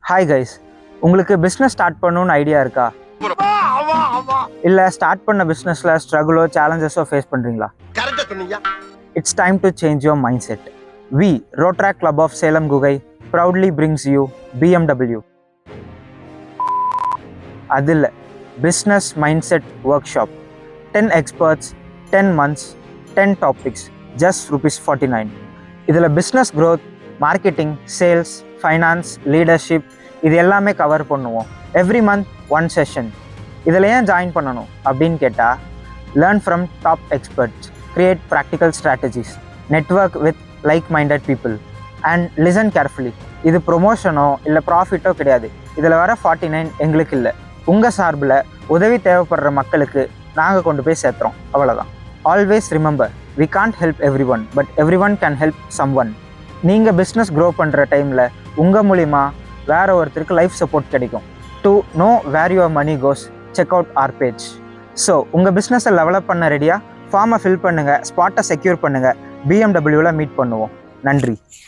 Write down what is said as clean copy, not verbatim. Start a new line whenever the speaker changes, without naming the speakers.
Hi guys, உங்களுக்கு business start பண்ணணும்னு idea இருக்கா? இல்லை ஸ்டார்ட் பண்ண பிஸ்னஸில் ஸ்ட்ரகிளோ சேலஞ்சஸோ ஃபேஸ் பண்ணுறீங்களா? It's time to change your mind set. We Rotaract club of Salem Kugai proudly brings you BMW. அது இல்லை, business mind set workshop. 10 experts, 10 months, 10 topics, just ₹49. இதில் business growth, marketing, sales, finance, leadership இது எல்லாமே cover பண்ணுவோம். Every month 1 session. இதில் ஏன் join பண்ணணும் அப்படின்னு கேட்டால், learn from top experts, create practical strategies, network with like minded people and listen carefully. இது ப்ரொமோஷனோ இல்லை ப்ராஃபிட்டோ கிடையாது. இதில் வர 49 எங்களுக்கு இல்லை, உங்கள் சார்பில் உதவி தேவைப்படுற மக்களுக்கு நாங்கள் கொண்டு போய் சேர்த்துறோம், அவ்வளோதான். Always remember, we can't help everyone, but everyone can help someone. நீங்கள் பிஸ்னஸ் க்ரோ பண்ணுற டைமில் உங்கள் மூலிமா வேறு ஒருத்தருக்கு லைஃப் சப்போர்ட் கிடைக்கும். To know where your money goes, check out our page. So உங்கள் பிஸ்னஸை டெவலப் பண்ண ரெடியாக? ஃபார்மை ஃபில் பண்ணுங்கள், ஸ்பாட்டை செக்யூர் பண்ணுங்கள், BMWவில் மீட் பண்ணுவோம். நன்றி.